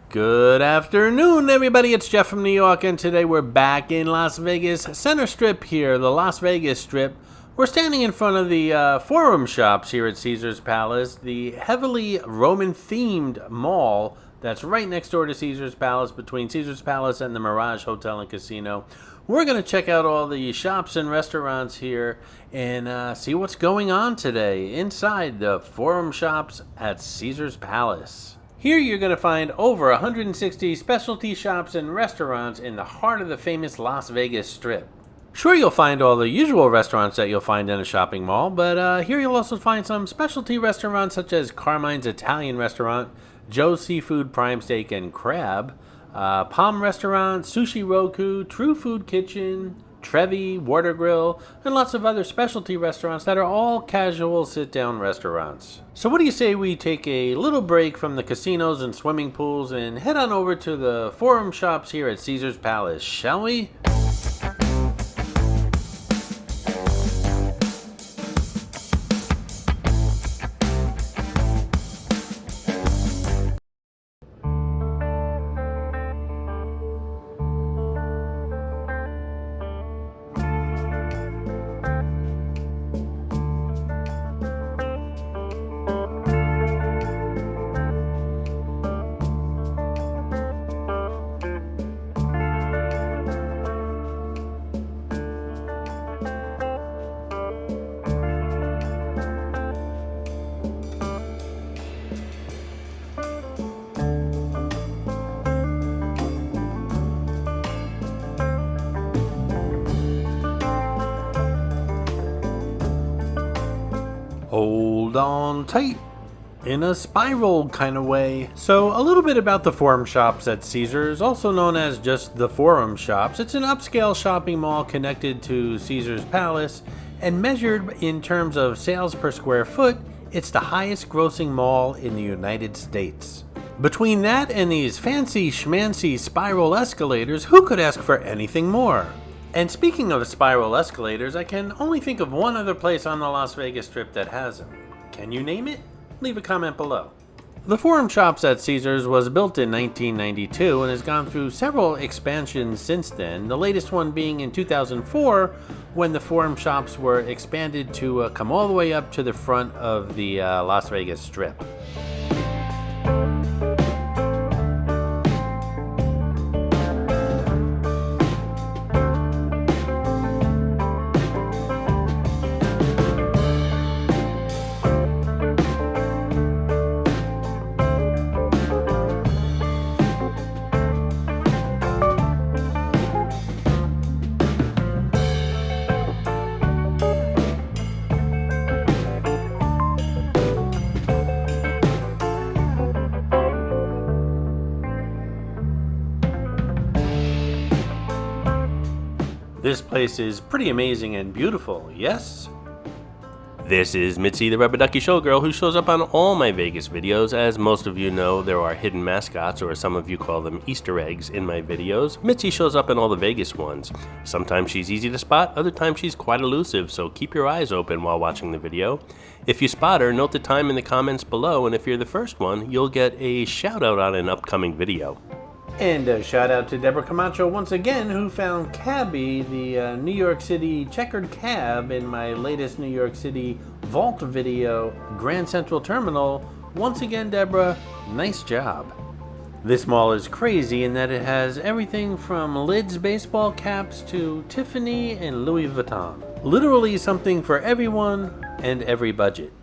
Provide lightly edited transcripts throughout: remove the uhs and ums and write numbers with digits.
Good afternoon, everybody. It's Jeff from New York, and today we're back in Las Vegas Center Strip here, the Las Vegas Strip. We're standing in front of the Forum Shops here at Caesar's Palace, the heavily Roman-themed mall that's right next door to Caesar's Palace, between Caesar's Palace and the Mirage Hotel and Casino. We're going to check out all the shops and restaurants here and see what's going on today inside the Forum Shops at Caesar's Palace. Here you're going to find over 160 specialty shops and restaurants in the heart of the famous Las Vegas Strip. Sure, you'll find all the usual restaurants that you'll find in a shopping mall, but here you'll also find some specialty restaurants such as Carmine's Italian Restaurant, Joe's Seafood Prime Steak and Crab, Palm Restaurant, Sushi Roku, True Food Kitchen, Trevi, Water Grill, and lots of other specialty restaurants that are all casual sit-down restaurants. So what do you say we take a little break from the casinos and swimming pools and head on over to the Forum Shops here at Caesar's Palace, shall we? Hold on tight, in a spiral kind of way. So a little bit about the Forum Shops at Caesars, also known as just the Forum Shops. It's an upscale shopping mall connected to Caesar's Palace, and measured in terms of sales per square foot, it's the highest grossing mall in the United States. Between that and these fancy schmancy spiral escalators, who could ask for anything more? And speaking of spiral escalators, I can only think of one other place on the Las Vegas Strip that has them. Can you name it? Leave a comment below. The Forum Shops at Caesars was built in 1992 and has gone through several expansions since then, the latest one being in 2004 when the Forum Shops were expanded to come all the way up to the front of the Las Vegas Strip. This place is pretty amazing and beautiful, yes? This is Mitzi, the Rubber Ducky Showgirl, who shows up on all my Vegas videos. As most of you know, there are hidden mascots, or some of you call them Easter eggs, in my videos. Mitzi shows up in all the Vegas ones. Sometimes she's easy to spot, other times she's quite elusive, so keep your eyes open while watching the video. If you spot her, note the time in the comments below, and if you're the first one, you'll get a shout out on an upcoming video. And a shout out to Deborah Camacho once again, who found Cabby, the New York City checkered cab, in my latest New York City vault video, Grand Central Terminal. Once again, Deborah, nice job. This mall is crazy in that it has everything from Lids baseball caps to Tiffany and Louis Vuitton. Literally something for everyone and every budget.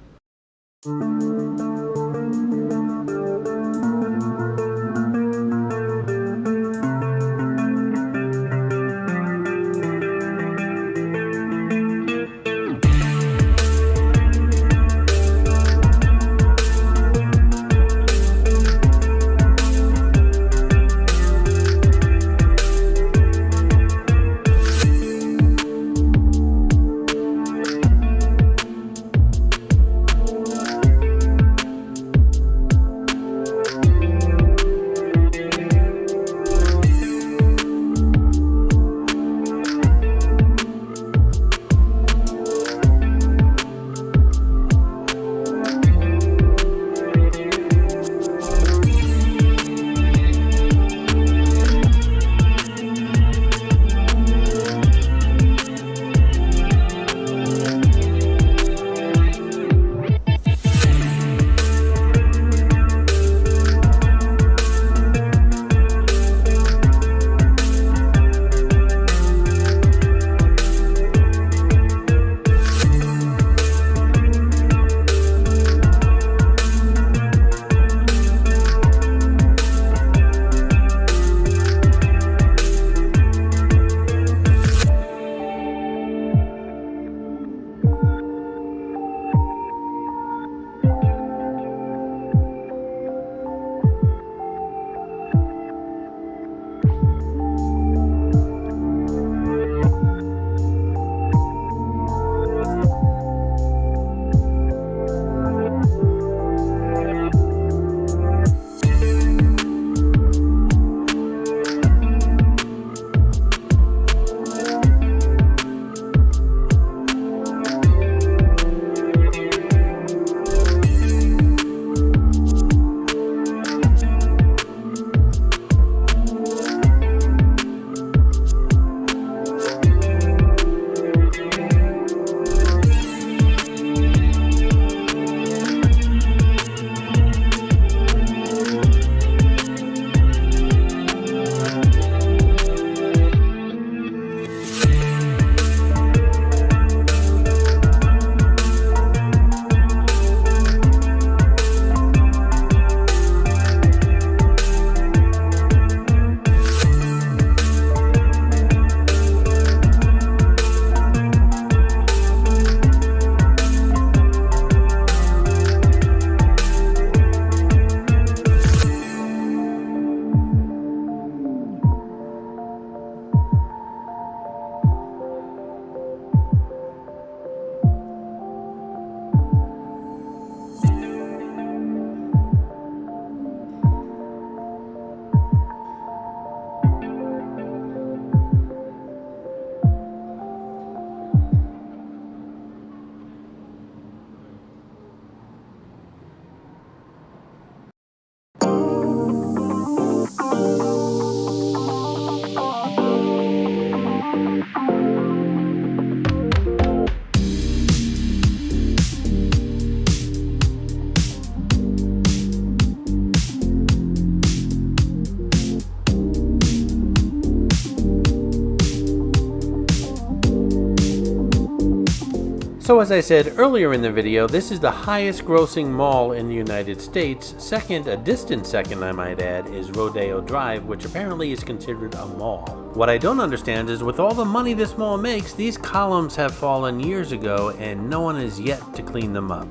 So as I said earlier in the video, this is the highest grossing mall in the United States. Second, a distant second I might add, is Rodeo Drive, which apparently is considered a mall. What I don't understand is with all the money this mall makes, these columns have fallen years ago and no one has yet to clean them up.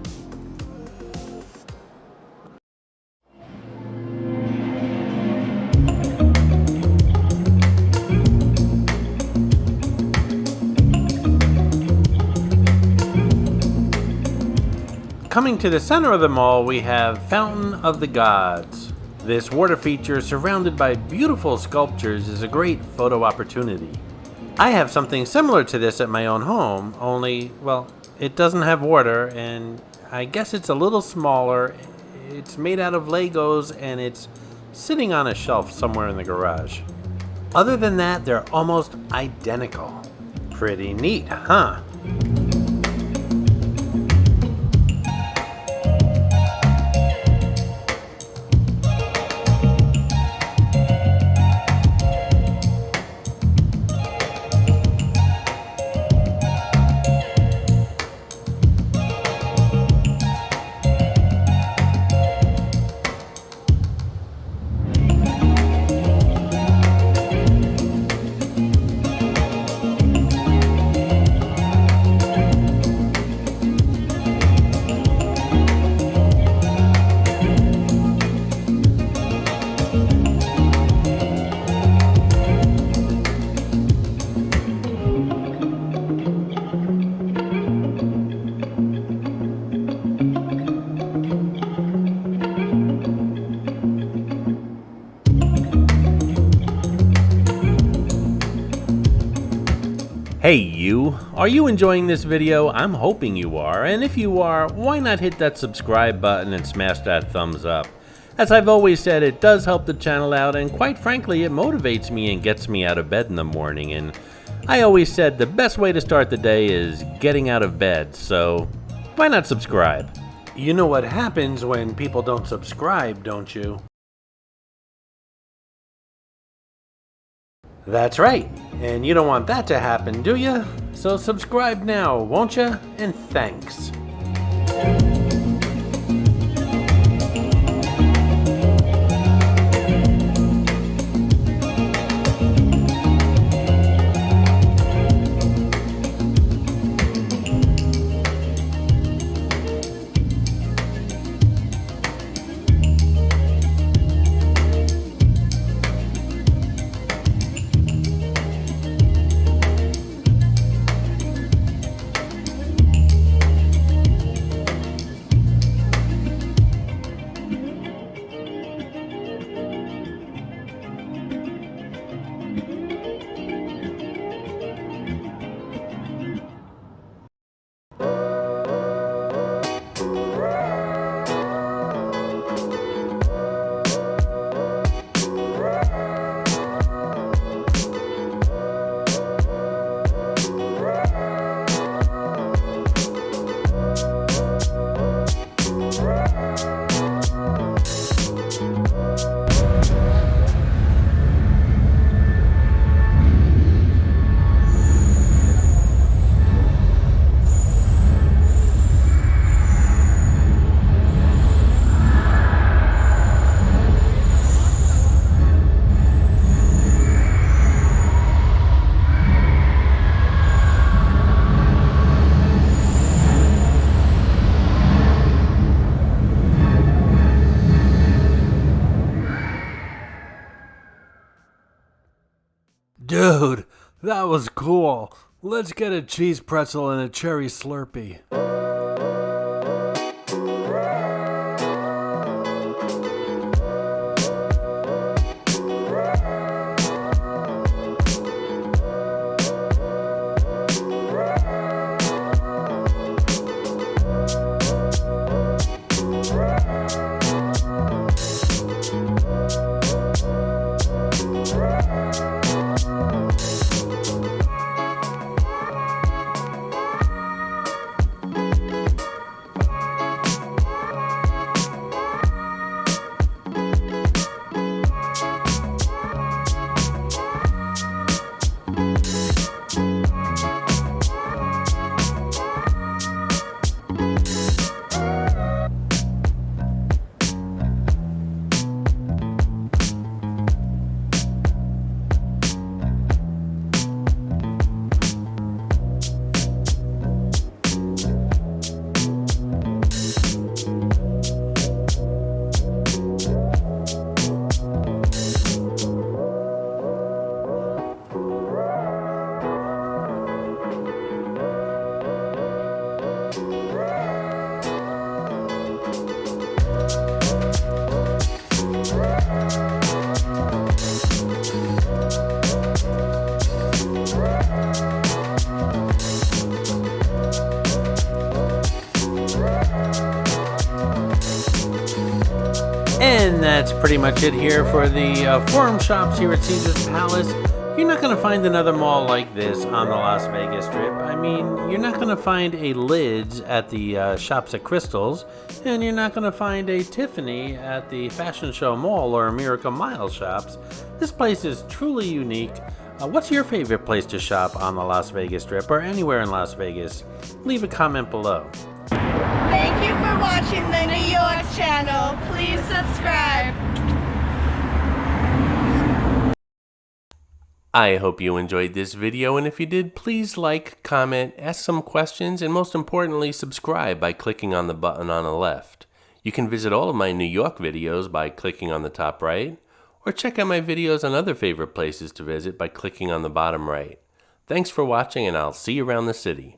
Coming to the center of the mall, we have Fountain of the Gods. This water feature, surrounded by beautiful sculptures, is a great photo opportunity. I have something similar to this at my own home, only, well, it doesn't have water, and I guess it's a little smaller. It's made out of Legos, and it's sitting on a shelf somewhere in the garage. Other than that, they're almost identical. Pretty neat, huh? Hey you, are you enjoying this video? I'm hoping you are, and if you are, why not hit that subscribe button and smash that thumbs up? As I've always said, it does help the channel out, and quite frankly, it motivates me and gets me out of bed in the morning, and I always said the best way to start the day is getting out of bed, so why not subscribe? You know what happens when people don't subscribe, don't you? That's right, and you don't want that to happen, do you? So subscribe now, won't you? And thanks. Dude, that was cool. Let's get a cheese pretzel and a cherry Slurpee. pretty much it here for the Forum shops here at Caesar's Palace. You're not going to find another mall like this on the Las Vegas Strip. I mean, you're not going to find a Lids at the Shops at Crystals, and you're not going to find a Tiffany at the Fashion Show Mall or Miracle Mile shops. This place is truly unique. What's your favorite place to shop on the Las Vegas Strip or anywhere in Las Vegas? Leave a comment below. Thank you for watching the New York channel. Please subscribe. I hope you enjoyed this video, and if you did, please like, comment, ask some questions, and most importantly, subscribe by clicking on the button on the left. You can visit all of my New York videos by clicking on the top right, or check out my videos on other favorite places to visit by clicking on the bottom right. Thanks for watching, and I'll see you around the city.